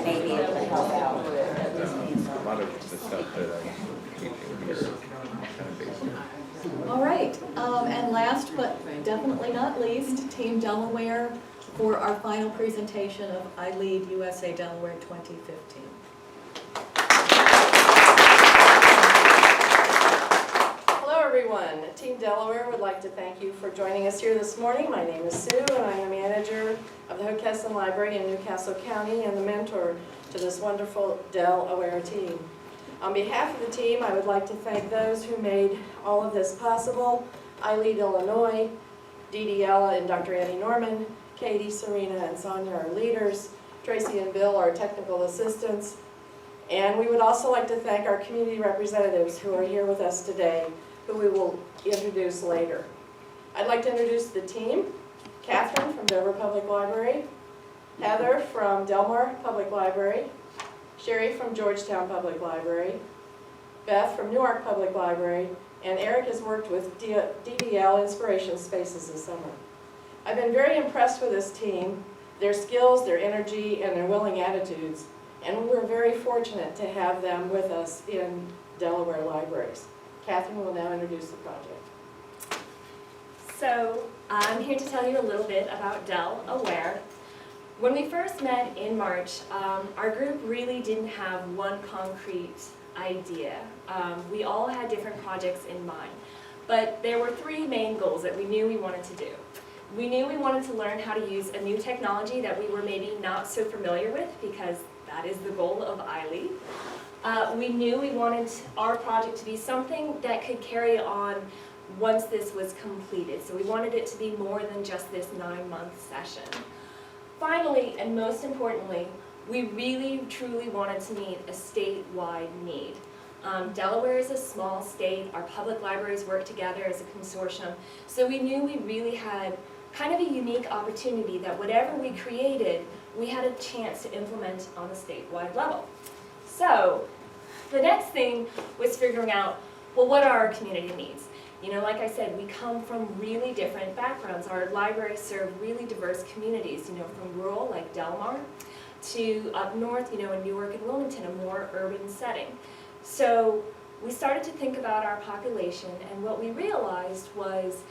may be able to help out. A lot of the stuff that I'm teaching here is kind of basic. All right, and last but definitely not least, Team Delaware for our final presentation of I Lead USA Delaware 2015. Hello everyone. Team Delaware would like to thank you for joining us here this morning. My name is Sue and I'm the manager of the Hockessin Library in Newcastle County and the mentor to this wonderful Delaware team. On behalf of the team, I would like to thank those who made all of this possible. I Lead Illinois, Dee Dee Ella and Dr. Annie Norman, Katie, Serena, and Sonia, our leaders, Tracy and Bill, our technical assistants. And we would also like to thank our community representatives who are here with us today, who we will introduce later. I'd like to introduce the team. Catherine from Dover Public Library, Heather from Delmar Public Library, Sherry from Georgetown Public Library, Beth from Newark Public Library, and Eric has worked with DDL Inspiration Spaces this summer. I've been very impressed with this team, their skills, their energy, and their willing attitudes, and we're very fortunate to have them with us in Delaware libraries. Catherine will now introduce the project. So I'm here to tell you a little bit about Delaware. When we first met in March, our group really didn't have one concrete idea. We all had different projects in mind, but there were three main goals that we knew we wanted to do. We knew we wanted to learn how to use a new technology that we were maybe not so familiar with, because that is the goal of iLead. We knew we wanted our project to be something that could carry on once this was completed. So we wanted it to be more than just this 9-month session. Finally, and most importantly, we really truly wanted to meet a statewide need. Delaware is a small state. Our public libraries work together as a consortium. So we knew we really had kind of a unique opportunity that whatever we created, we had a chance to implement on the statewide level. So the next thing was figuring out, well, what are our community needs? You know, like I said, we come from really different backgrounds. Our libraries serve really diverse communities, you know, from rural, like Delmar, to up north, you know, in Newark and Wilmington, a more urban setting. So we started to think about our population, and what we realized was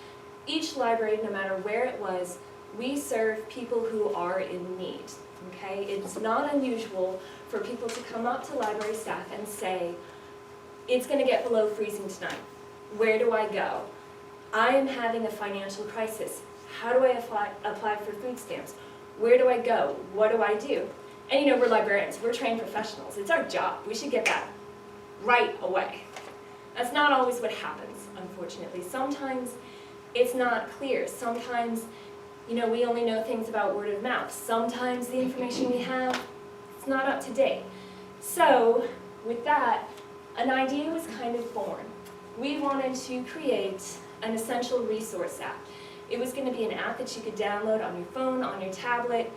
each library, no matter where it was, we serve people who are in need, okay? It's not unusual for people to come up to library staff and say, it's going to get below freezing tonight. Where do I go? I am having a financial crisis. How do I apply for food stamps? Where do I go? What do I do? And you know, we're librarians, we're trained professionals. It's our job. We should get that right away. That's not always what happens, unfortunately. Sometimes it's not clear. Sometimes, you know, we only know things about word of mouth. Sometimes the information we have, it's not up to date. So with that, an idea was kind of born. We wanted to create an essential resource app. It was going to be an app that you could download on your phone, on your tablet,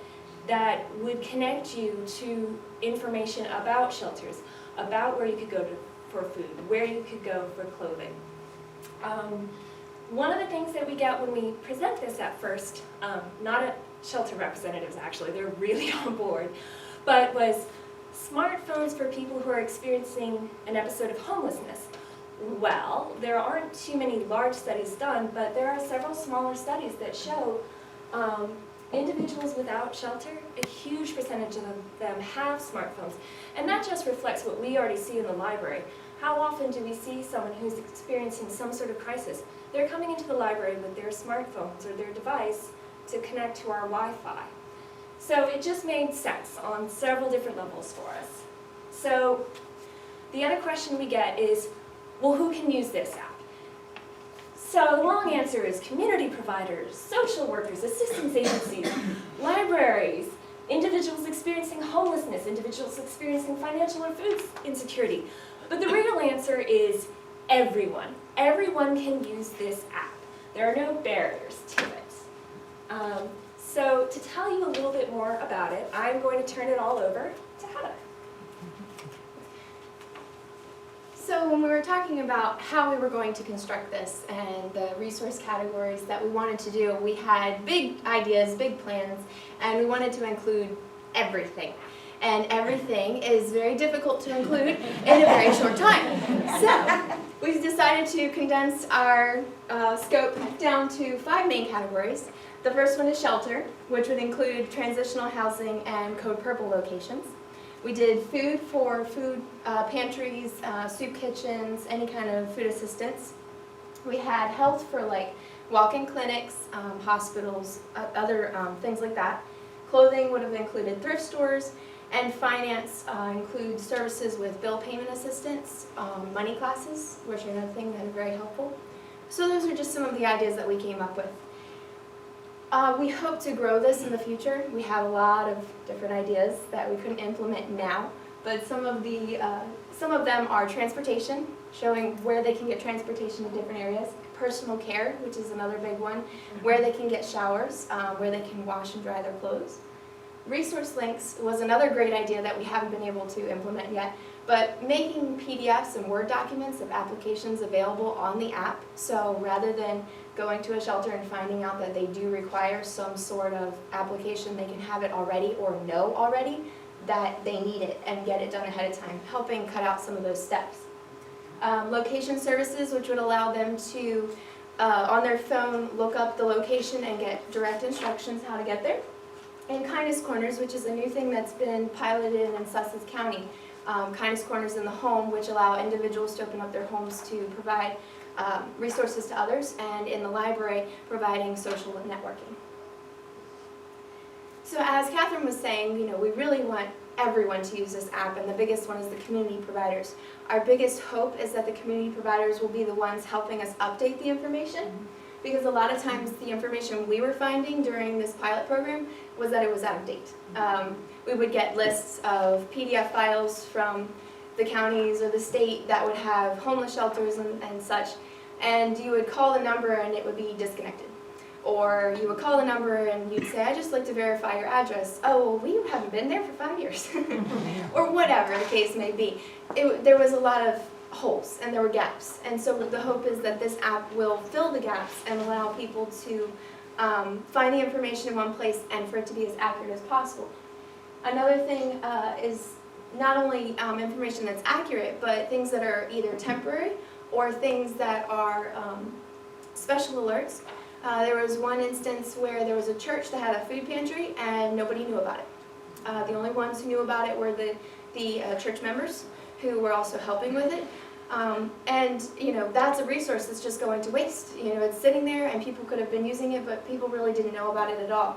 that would connect you to information about shelters, about where you could go for food, where you could go for clothing. One of the things that we get when we present this at first, not at shelter representatives actually, they're really on board, but was smartphones for people who are experiencing an episode of homelessness. Well, there aren't too many large studies done, but there are several smaller studies that show individuals without shelter, a huge percentage of them have smartphones. And that just reflects what we already see in the library. How often do we see someone who's experiencing some sort of crisis? They're coming into the library with their smartphones or their device to connect to our Wi-Fi. So it just made sense on several different levels for us. So the other question we get is, well, who can use this app? So the long answer is community providers, social workers, assistance agencies, libraries, individuals experiencing homelessness, individuals experiencing financial or food insecurity. But the real answer is everyone. Everyone can use this app. There are no barriers to it. So to tell you a little bit more about it, I'm going to turn it all over to Heather. So when we were talking about how we were going to construct this and the resource categories that we wanted to do, we had big ideas, big plans, and we wanted to include everything. and everything is very difficult to include in a very short time. So we decided to condense our scope down to 5 main categories. The first one is shelter, which would include transitional housing and Code Purple locations. We did food for food pantries, soup kitchens, any kind of food assistance. We had health for like walk-in clinics, hospitals, other things like that. Clothing would have included thrift stores, and finance includes services with bill payment assistance, money classes, which are another thing that are very helpful. So those are just some of the ideas that we came up with. We hope to grow this in the future. We have a lot of different ideas that we couldn't implement now, but some of them are transportation, showing where they can get transportation to different areas. Personal care, which is another big one, where they can get showers, where they can wash and dry their clothes. Resource links was another great idea that we haven't been able to implement yet, but making PDFs and Word documents of applications available on the app. So rather than going to a shelter and finding out that they do require some sort of application, they can have it already or know already that they need it and get it done ahead of time, helping cut out some of those steps. Location services, which would allow them to, on their phone, look up the location and get direct instructions how to get there. And Kindness Corners, which is a new thing that's been piloted in Sussex County. Kindness Corners in the home, which allow individuals to open up their homes to provide resources to others, and in the library, providing social networking. So as Catherine was saying, we really want everyone to use this app, and the biggest one is the community providers. Our biggest hope is that the community providers will be the ones helping us update the information, because a lot of times the information we were finding during this pilot program was that it was out of date. We would get lists of PDF files from the counties or the state that would have homeless shelters and such, and you would call the number and it would be disconnected. Or you would call the number and you'd say, "I'd just like to verify your address." "Oh, well, we haven't been there for 5 years." Or whatever the case may be. There was a lot of holes and there were gaps. And so the hope is that this app will fill the gaps and allow people to find the information in one place and for it to be as accurate as possible. Another thing is not only information that's accurate, but things that are either temporary or things that are special alerts. There was one instance where there was a church that had a food pantry and nobody knew about it. The only ones who knew about it were the church members who were also helping with it. And that's a resource that's just going to waste. It's sitting there and people could have been using it, but people really didn't know about it at all.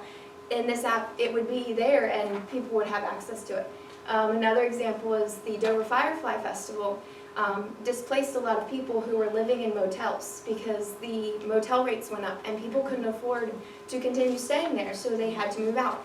In this app, it would be there and people would have access to it. Another example is the Dover Firefly Festival. Displaced a lot of people who were living in motels because the motel rates went up and people couldn't afford to continue staying there, so they had to move out.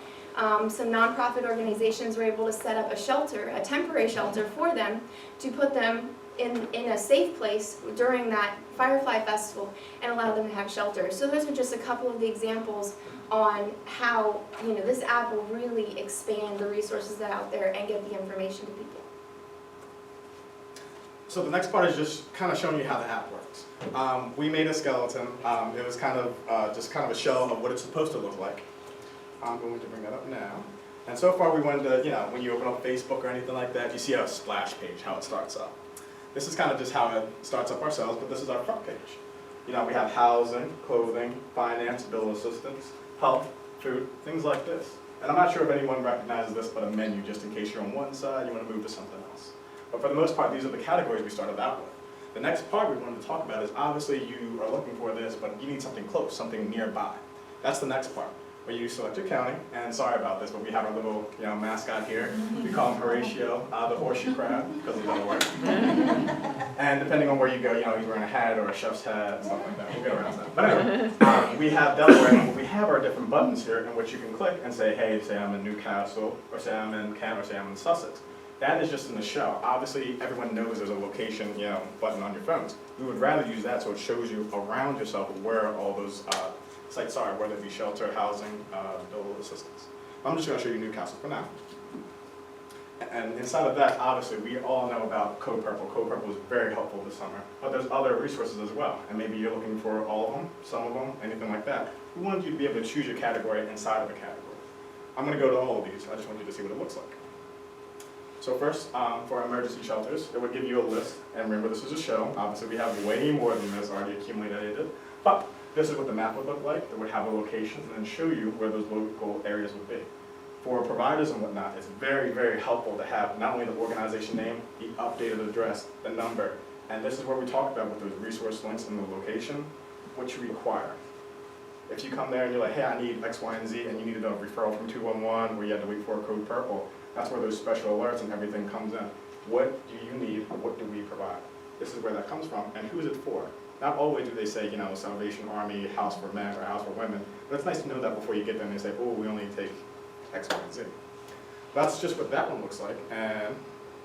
Some nonprofit organizations were able to set up a shelter, a temporary shelter for them, to put them in a safe place during that Firefly Festival and allow them to have shelter. So those are just a couple of the examples on how this app will really expand the resources that are out there and get the information to people. So the next part is just kind of showing you how the app works. We made a skeleton. It was kind of just kind of a shell of what it's supposed to look like. I'm going to bring that up now. And so far we wanted to, when you open up Facebook or anything like that, you see a splash page, how it starts up. This is kind of just how it starts up ourselves, but this is our front page. We have housing, clothing, finance, bill assistance, health, food, things like this. And I'm not sure if anyone recognizes this, but a menu, just in case you're on one side, you want to move to something else. But for the most part, these are the categories we started out with. The next part we wanted to talk about is obviously you are looking for this, but you need something close, something nearby. That's the next part, where you select your county, and sorry about this, but we have our little mascot here. We call him Horatio, the horseshoe crab, because of Delaware. And depending on where you go, he's wearing a hat or a chef's hat, and stuff like that. We'll get around to that. But anyway, we have Delaware, and we have our different buttons here in which you can click and say, hey, say I'm in Newcastle, or say I'm in Kent, or say I'm in Sussex. That is just in the shell. Obviously, everyone knows there's a location, button on your phones. We would rather use that so it shows you around yourself where all those sites are, whether it be shelter, housing, bill assistance. I'm just going to show you Newcastle for now. And inside of that, obviously, we all know about Code Purple. Code Purple is very helpful this summer, but there's other resources as well. And maybe you're looking for all of them, some of them, anything like that. We wanted you to be able to choose your category inside of a category. I'm going to go to all of these. I just want you to see what it looks like. So first, for emergency shelters, it would give you a list, and remember this is a show. Obviously, we have way more than this already accumulated, but this is what the map would look like. It would have a location and then show you where those local areas would be. For providers and whatnot, it's very, very helpful to have not only the organization name, the updated address, the number, and this is where we talked about with those resource links and the location, what you require. If you come there and you're like, hey, I need X, Y, and Z, and you needed a referral from 211 where you had to wait for a code purple, that's where those special alerts and everything comes in. What do you need? What do we provide? This is where that comes from, and who's it for? Not always do they say, you know, Salvation Army, House for Men, or House for Women, but it's nice to know that before you get there and they say, oh, we only take X, Y, and Z. That's just what that one looks like, and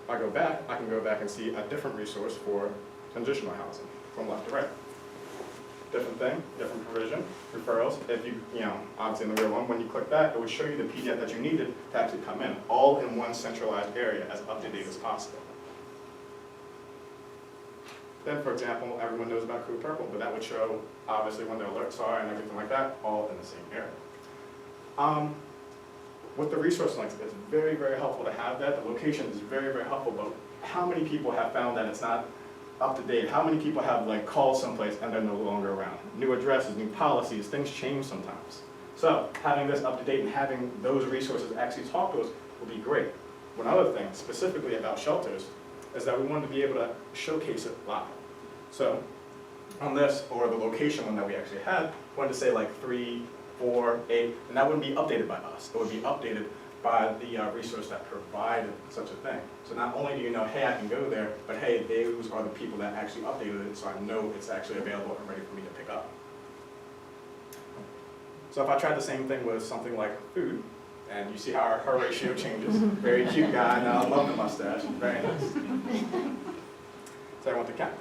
if I go back, I can go back and see a different resource for transitional housing, from left to right. Different thing, different provision, referrals. If you know, obviously in the real one, when you click that, it would show you the PDF that you needed to actually come in, all in one centralized area, as up to date as possible. Then, for example, everyone knows about Code Purple, but that would show, obviously, when the alerts are and everything like that, all in the same area. With the resource links, it's very, very helpful to have that. The location is very, very helpful, but how many people have found that it's not up to date? How many people have like called someplace and they're no longer around? New addresses, new policies, things change sometimes. So having this up to date and having those resources actually talk to us will be great. One other thing, specifically about shelters, is that we wanted to be able to showcase it live. So on this, or the location one that we actually had, wanted to say like 3, 4, 8, and that wouldn't be updated by us. It would be updated by the resource that provided such a thing. So not only do you know, hey, I can go there, but hey, those are the people that actually updated it, so I know it's actually available and ready for me to pick up. So if I tried the same thing with something like food, and you see how her ratio changes. Very cute guy, now I love the mustache, very nice. So I went to Ken.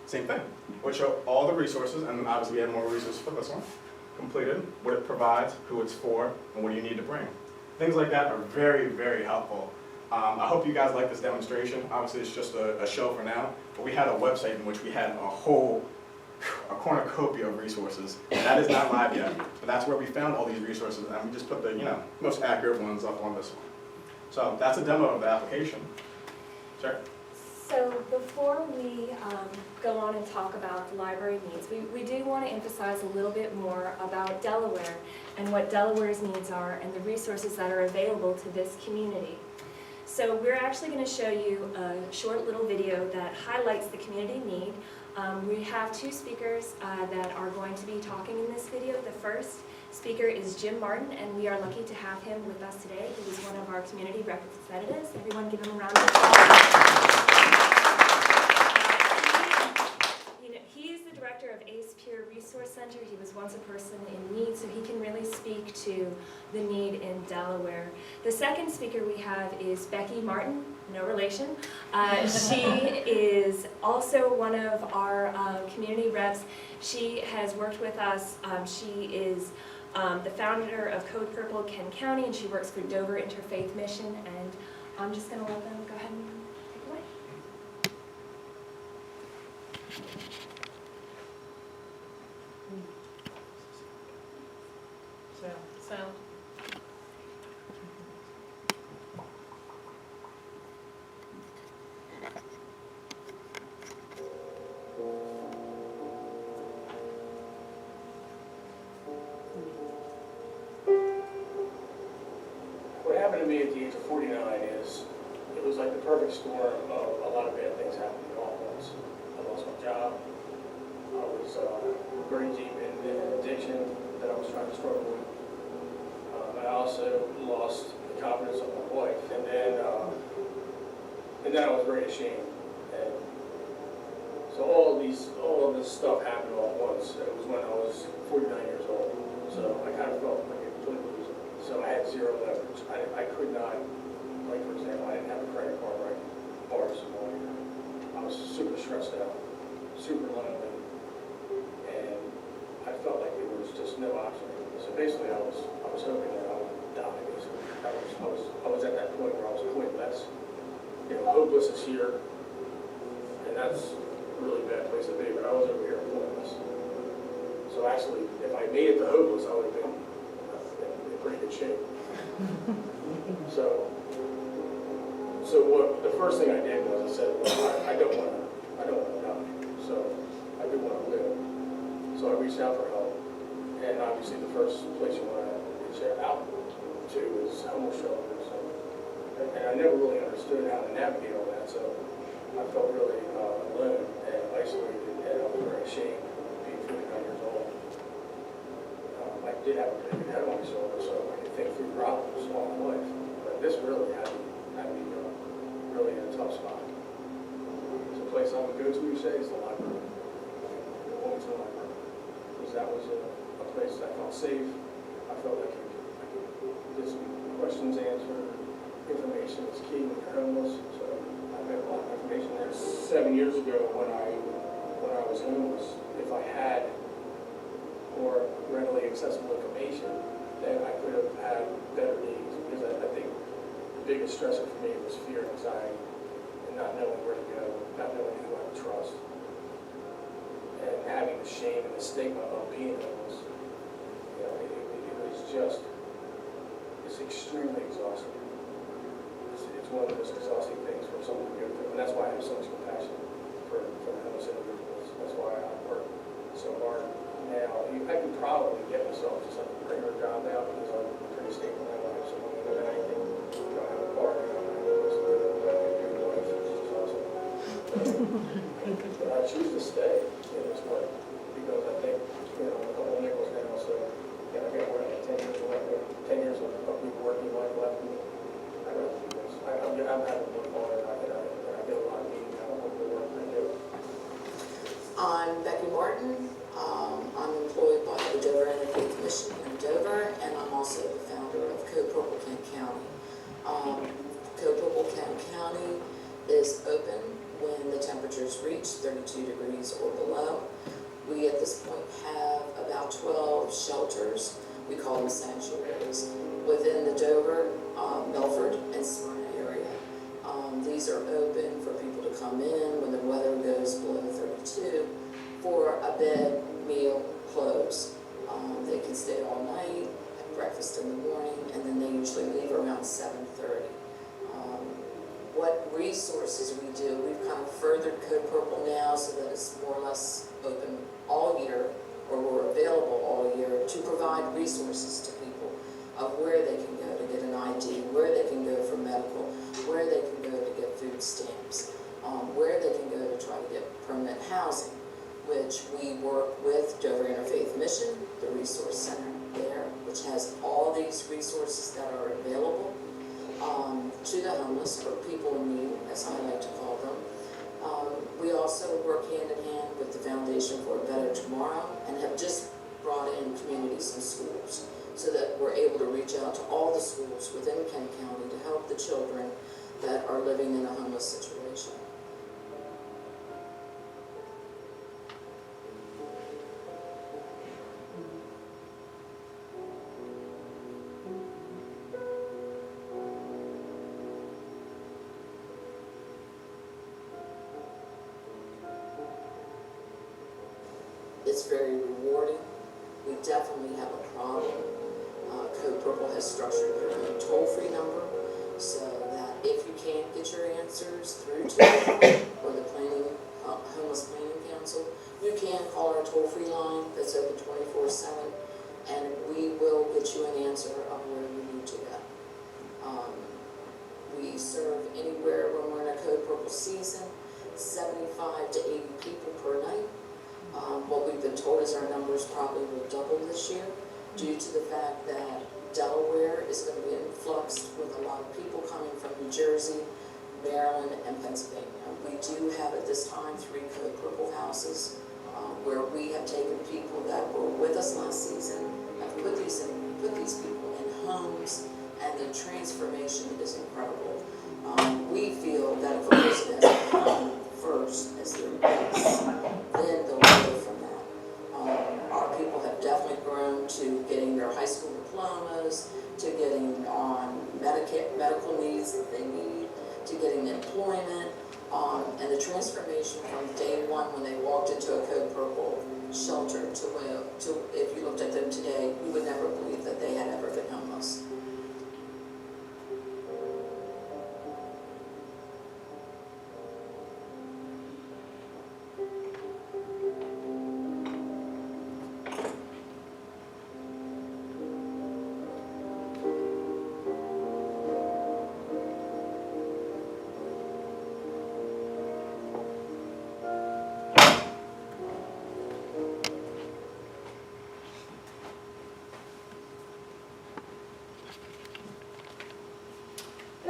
Same thing. It would show all the resources, and obviously we have more resources for this one. Completed, what it provides, who it's for, and what do you need to bring. Things like that are very, very helpful. I hope you guys like this demonstration. Obviously it's just a show for now, but we had a website in which we had a cornucopia of resources. That is not live yet, but that's where we found all these resources, and we just put the most accurate ones up on this one. So that's a demo of the application. Sure. So before we go on and talk about the library needs, we do want to emphasize a little bit more about Delaware and what Delaware's needs are and the resources that are available to this community. So we're actually going to show you a short little video that highlights the community need. We have 2 speakers that are going to be talking in this video. The first speaker is Jim Martin, and we are lucky to have him with us today. He is one of our community representatives. Everyone give him a round of applause. He's the director of ACE Peer Resource Center. He was once a person in need, so he can really speak to the need in Delaware. The second speaker we have is Becky Martin, no relation. She is also one of our community reps. She has worked with us. She is the founder of Code Purple Kent County, and she works for Dover Interfaith Mission, and I'm just going to let them go ahead and take it away. Sound. What happened to me at the age of 49 is, it was like the perfect storm of a lot of bad things happening all at once. I lost my job. I was very deep in addiction that I was trying to struggle with. I also lost the confidence of my wife, and then I was very ashamed. And so all of this stuff happened all at once. It was when I was 49 years old. So I kind of felt like a complete loser. So I had zero leverage. I could not, like for example, I didn't have a credit card right, bars and all. I was super stressed out, super lonely, and I felt like there was just no option. So basically, I was hoping that I would die. Basically, I was at that point where I was pointless. Hopeless is here, and that's a really bad place to be. But I was over here pointless. So actually, if I made it to hopeless, I would have been in pretty good shape. So So what, the first thing I did was I said, well, I don't want to die, so I do want to live. So I reached out for help, and obviously the first place you want to reach out to is homeless shelters. And I never really understood how to navigate all that, so I felt really alone and isolated, and I was very ashamed of being 49 years old. I did have a pretty good head on my shoulder, so I could think through problems all my life. But this really had me really in a tough spot. It's a place I would go to each day is the library, the Wilmington Library, because that was a place that I felt safe. I felt like I could get some questions answered. Information is key when you're homeless, so I got a lot of information there. 7 years ago, when I was homeless, if I had more readily accessible information, then I could have had better needs, because I think the biggest stressor for me was fear and anxiety, and not knowing where to go, not knowing who I would trust, and having the shame and the stigma of being homeless. You know, it was just, it's extremely exhausting. It's one of the most exhausting things for someone to go through, and that's why I have so much compassion for the homeless individuals. That's why I work so hard now. I can probably get myself just like a regular job now, because I'm pretty stable in my life, so I don't need anything. I don't have a car, I don't have a place to live, I don't have a good wife, which is awesome. But I choose to stay in this work, because I think, you know, I'm a couple of nickels now, so I got more than 10 years left, 10 years of me working life left in me. I don't do this. I'm having to work hard, and I get a lot of meetings out of the work I do. I'm Becky Martin. I'm employed by the Dover Energy Commission in Dover, and I'm also the founder of Co-Purple Kent County. Co-Purple Kent County is open when the temperatures reach 32 degrees or below. We at this point have about 12 shelters, we call them sanctuaries, within the Dover, Milford, and Smyrna area. These are open for people to come in when the weather goes below 32 for a bed, meal, clothes. They can stay all night, have breakfast in the morning, and then they usually leave around 7:30. What resources we do, we've kind of furthered Code Purple now so that it's more or less open all year, or we're available all year to provide resources to people of where they can go to get an ID, where they can go for medical, where they can go to get food stamps, where they can go to try to get permanent housing, which we work with Dover Interfaith Mission, the resource center there, which has all these resources that are available to the homeless, or people in need, as I like to call them. We also work hand in hand with the Foundation for a Better Tomorrow, and have just brought in communities and schools, so that we're able to reach out to all the schools within Kent County to help the children that are living in a homeless situation. It's very rewarding. We definitely have a problem. Code Purple has structured their own toll-free number, so that if you can't get your answers through to them or the Homeless Planning Council, you can call our toll-free line that's open 24/7, and we will get you an answer of where you need to go. We serve anywhere when we're in a Code Purple season, 75 to 80 people per night. What we've been told is our numbers probably will double this year, due to the fact that Delaware is going to be influxed with a lot of people coming from New Jersey, Maryland, and Pennsylvania. We do have at this time 3 Code Purple houses where we have taken people that were with us last season, have put these people in homes, and the transformation is incredible. We feel that if a person has a home first as their base, then they'll go from that. Our people have definitely grown to getting their high school diplomas, to getting on medical needs that they need, to getting employment, and the transformation from day one when they walked into a Code Purple shelter to if you looked at them today, you would never believe that they had ever been homeless.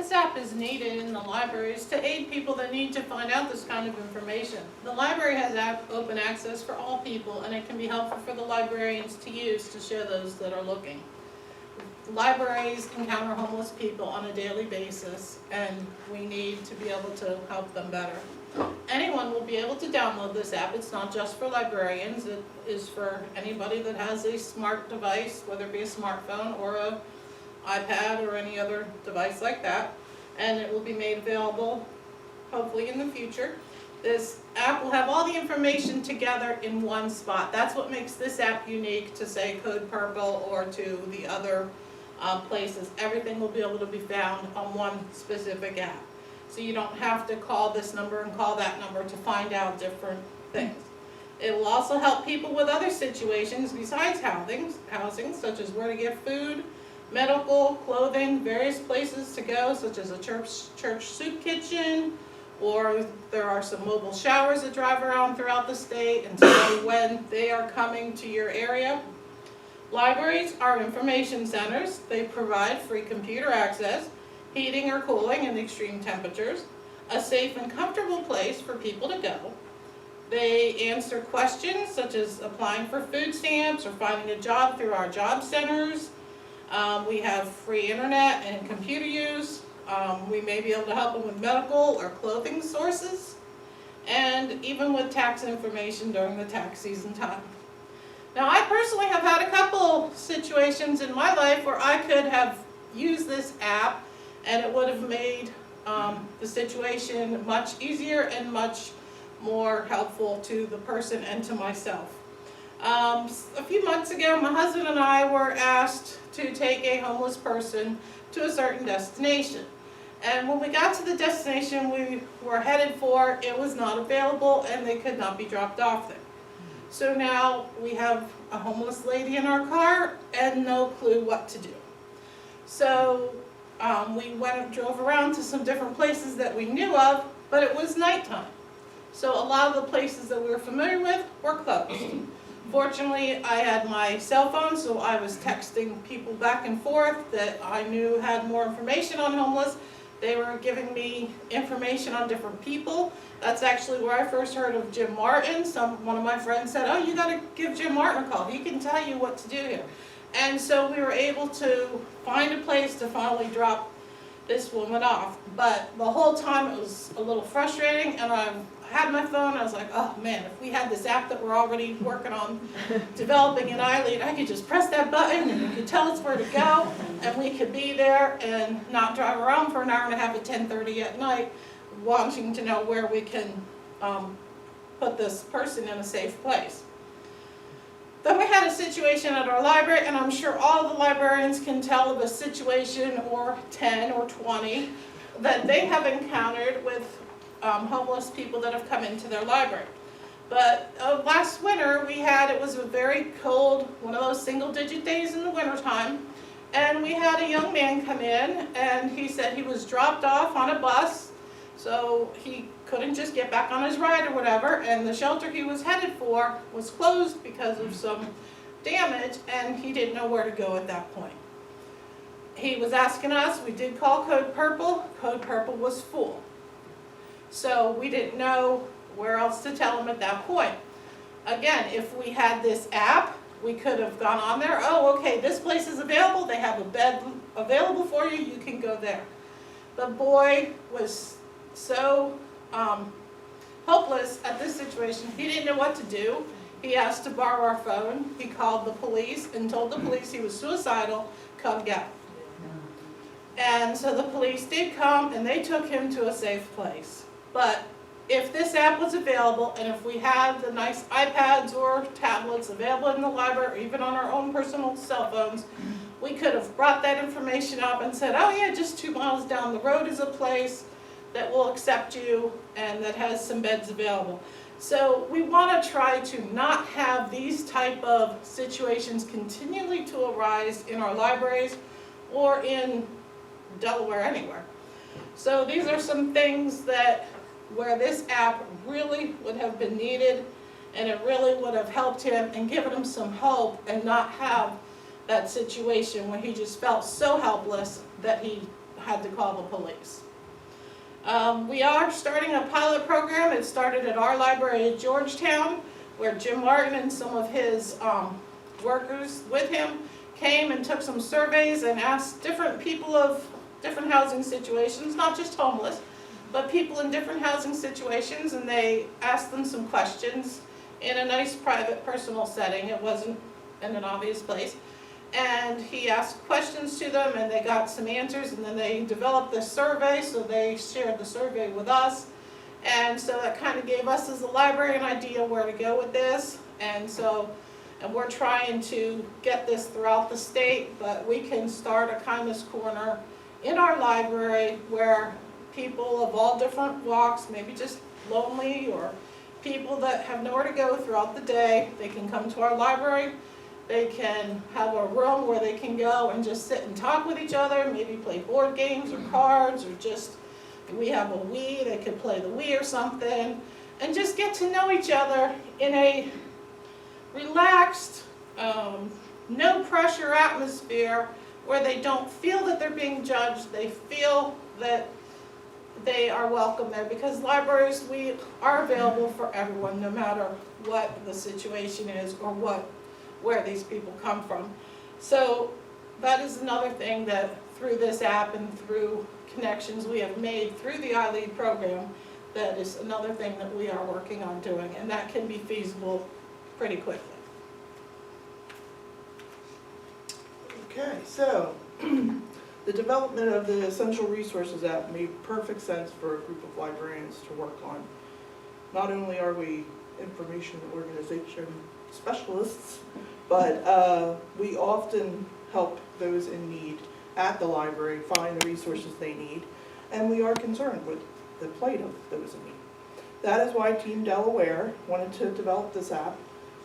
This app is needed in the libraries to aid people that need to find out this kind of information. The library has open access for all people, and it can be helpful for the librarians to use to show those that are looking. Libraries encounter homeless people on a daily basis, and we need to be able to help them better. Anyone will be able to download this app. It's not just for librarians. It is for anybody that has a smart device, whether it be a smartphone or an iPad or any other device like that. And it will be made available, hopefully in the future. This app will have all the information together in one spot. That's what makes this app unique to, say, Code Purple or to the other places. Everything will be able to be found on one specific app. So you don't have to call this number and call that number to find out different things. It will also help people with other situations besides housing, such as where to get food, medical, clothing, various places to go, such as a church soup kitchen, or there are some mobile showers that drive around throughout the state and to know when they are coming to your area. Libraries are information centers. They provide free computer access, heating or cooling in extreme temperatures, a safe and comfortable place for people to go. They answer questions such as applying for food stamps or finding a job through our job centers. We have free internet and computer use. We may be able to help them with medical or clothing sources, and even with tax information during the tax season time. Now, I personally have had a couple situations in my life where I could have used this app and it would have made the situation much easier and much more helpful to the person and to myself. A few months ago, my husband and I were asked to take a homeless person to a certain destination. And when we got to the destination we were headed for, it was not available and they could not be dropped off there. So now we have a homeless lady in our car and no clue what to do. So we went and drove around to some different places that we knew of, but it was nighttime. So a lot of the places that we were familiar with were closed. Fortunately, I had my cell phone, so I was texting people back and forth that I knew had more information on homeless. They were giving me information on different people. That's actually where I first heard of Jim Martin. One of my friends said, "Oh, you got to give Jim Martin a call. He can tell you what to do here." And so we were able to find a place to finally drop this woman off. But the whole time it was a little frustrating, and I had my phone. I was like, "Oh man, if we had this app that we're already working on developing in iLead, I could just press that button and it could tell us where to go, and we could be there and not drive around for an hour and a half at 10:30 at night wanting to know where we can put this person in a safe place." Then we had a situation at our library, and I'm sure all the librarians can tell of a situation or 10 or 20 that they have encountered with homeless people that have come into their library. But last winter it was a very cold, one of those single-digit days in the wintertime, and we had a young man come in, and he said he was dropped off on a bus, so he couldn't just get back on his ride or whatever, and the shelter he was headed for was closed because of some damage, and he didn't know where to go at that point. He was asking us, we did call Code Purple. Code Purple was full. So we didn't know where else to tell him at that point. Again, if we had this app, we could have gone on there. Oh, okay, this place is available. They have a bed available for you. You can go there. The boy was so hopeless at this situation. He didn't know what to do. He asked to borrow our phone. He called the police and told the police he was suicidal, come get him. And so the police did come and they took him to a safe place. But if this app was available, and if we had the nice iPads or tablets available in the library, or even on our own personal cell phones, we could have brought that information up and said, oh yeah, just 2 miles down the road is a place that will accept you and that has some beds available. So we want to try to not have these type of situations continually to arise in our libraries or in Delaware anywhere. So these are some things that where this app really would have been needed, and it really would have helped him and given him some hope and not have that situation where he just felt so helpless that he had to call the police. We are starting a pilot program. It started at our library at Georgetown, where Jim Martin and some of his workers with him came and took some surveys and asked different people of different housing situations, not just homeless, but people in different housing situations, and they asked them some questions in a nice private personal setting. It wasn't in an obvious place. And he asked questions to them and they got some answers, and then they developed this survey, so they shared the survey with us. And so that kind of gave us as a library an idea where to go with this. And we're trying to get this throughout the state, but we can start a kindness corner in our library where people of all different walks, maybe just lonely or people that have nowhere to go throughout the day, they can come to our library. They can have a room where they can go and just sit and talk with each other, maybe play board games or cards, or just, we have a Wii, they could play the Wii or something, and just get to know each other in a relaxed, no pressure atmosphere where they don't feel that they're being judged, they feel that they are welcome there, because libraries, we are available for everyone, no matter what the situation is or where these people come from. So that is another thing that through this app and through connections we have made through the iLead program, that is another thing that we are working on doing, and that can be feasible pretty quickly. Okay, so the development of the Essential Resources app made perfect sense for a group of librarians to work on. Not only are we information organization specialists, but we often help those in need at the library find the resources they need, and we are concerned with the plight of those in need. That is why Team Delaware wanted to develop this app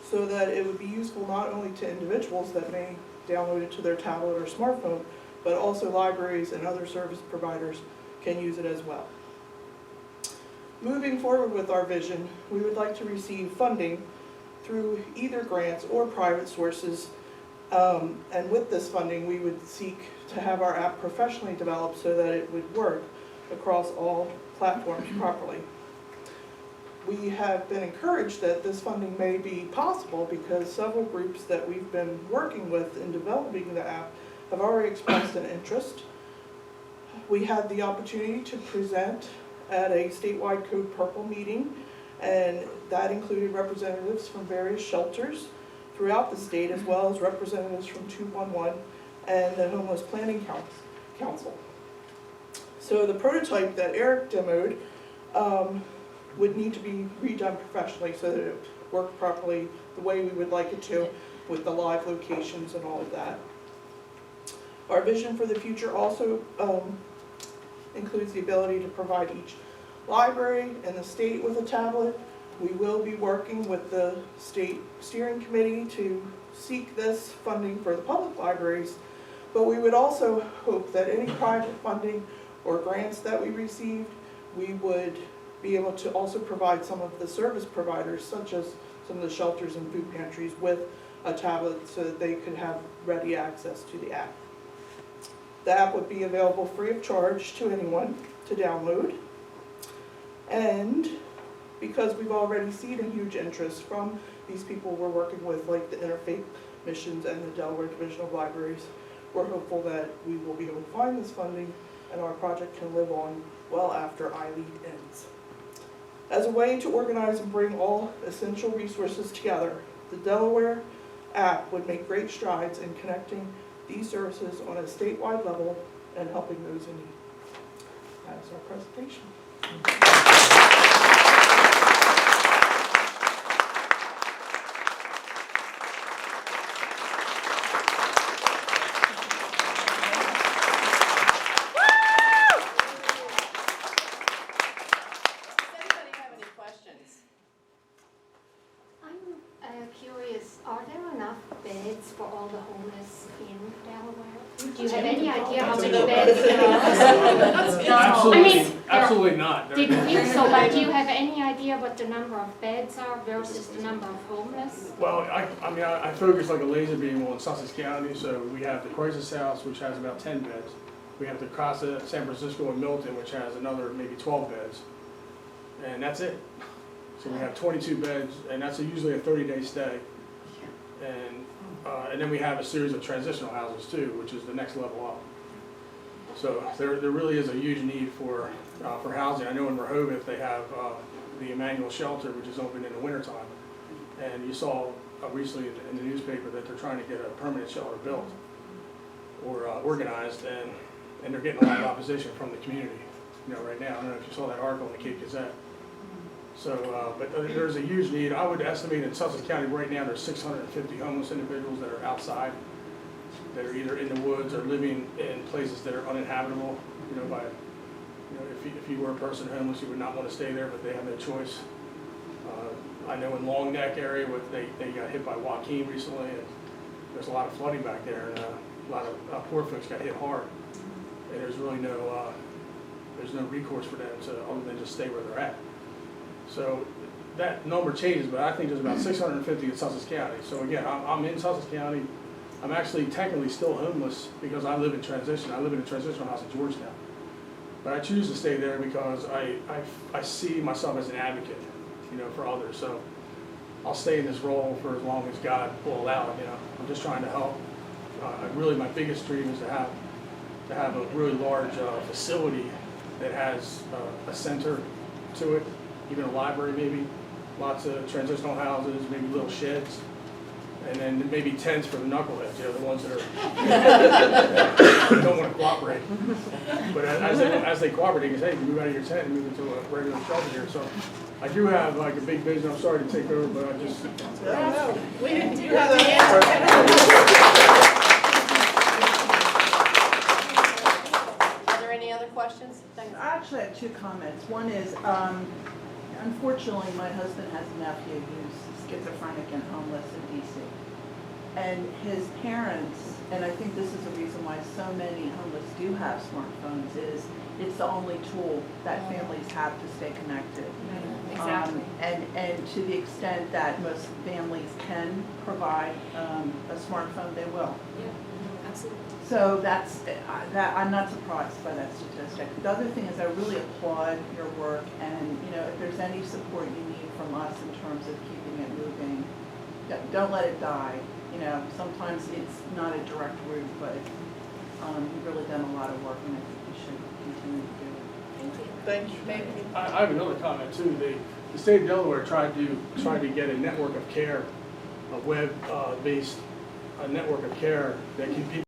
so that it would be useful not only to individuals that may download it to their tablet or smartphone, but also libraries and other service providers can use it as well. Moving forward with our vision, we would like to receive funding through either grants or private sources, and with this funding we would seek to have our app professionally developed so that it would work across all platforms properly. We have been encouraged that this funding may be possible because several groups that we've been working with in developing the app have already expressed an interest. We had the opportunity to present at a statewide Code Purple meeting, and that included representatives from various shelters throughout the state, as well as representatives from 211 and the Homeless Planning Council. So the prototype that Eric demoed would need to be redone professionally so that it worked properly the way we would like it to, with the live locations and all of that. Our vision for the future also includes the ability to provide each library in the state with a tablet. We will be working with the state steering committee to seek this funding for the public libraries, but we would also hope that any private funding or grants that we received, we would be able to also provide some of the service providers, such as some of the shelters and food pantries, with a tablet so that they could have ready access to the app. The app would be available free of charge to anyone to download. And because we've already seen a huge interest from these people we're working with, like the Interfaith Missions and the Delaware Division of Libraries, we're hopeful that we will be able to find this funding and our project can live on well after iLead ends. As a way to organize and bring all essential resources together, the Delaware app would make great strides in connecting these services on a statewide level and helping those in need. That is our presentation. Curious, are there enough beds for all the homeless in Delaware? Do you have any idea how many beds there are? Absolutely not. Didn't think so, but do you have any idea what the number of beds are versus the number of homeless? Well, I focus like a laser beam on Sussex County, so we have the Crisis House, which has about 10 beds. We have the Casa San Francisco in Milton, which has another maybe 12 beds, and that's it. So we have 22 beds, and that's usually a 30-day stay. And then we have a series of transitional houses too, which is the next level up. So there really is a huge need for housing. I know in Rehoboth they have the Emmanuel Shelter, which is open in the wintertime. And you saw recently in the newspaper that they're trying to get a permanent shelter built or organized, and they're getting a lot of opposition from the community, right now. I don't know if you saw that article in the Cape Gazette. So, but there's a huge need. I would estimate in Sussex County right now there's 650 homeless individuals that are outside, that are either in the woods or living in places that are uninhabitable. If you were a person homeless, you would not want to stay there, but they have no choice. I know in Long Neck area, they got hit by Joaquin recently, and there's a lot of flooding back there, and a lot of poor folks got hit hard. And there's really no recourse for them other than just stay where they're at. So that number changes, but I think there's about 650 in Sussex County. So again, I'm in Sussex County. I'm actually technically still homeless because I live in transition. I live in a transitional house in Georgetown. But I choose to stay there because I see myself as an advocate, for others. So I'll stay in this role for as long as God will allow it. I'm just trying to help. Really, my biggest dream is to have a really large facility that has a center to it, even a library maybe, lots of transitional houses, maybe little sheds, and then maybe tents for the knuckleheads, the ones that don't want to cooperate. But as they cooperate, they can say, hey, move out of your tent and move into a regular shelter here. So I do have like a big vision. I'm sorry to take over, but I just... No, we didn't do have the answer. Are there any other questions? Thanks. I actually have two comments. One is, unfortunately, my husband has a nephew who's schizophrenic and homeless in DC. And his parents, and I think this is the reason why so many homeless do have smartphones, is it's the only tool that families have to stay connected. Exactly. And to the extent that most families can provide a smartphone, they will. Yeah, absolutely. So that I'm not surprised by that statistic. The other thing is I really applaud your work, and if there's any support you need from us in terms of keeping it moving, don't let it die. Sometimes it's not a direct route, but you've really done a lot of work, and I think you should continue to do it. Thank you. Thank you. I have another comment too. The state of Delaware tried to get a network of care, a web-based network of care that can people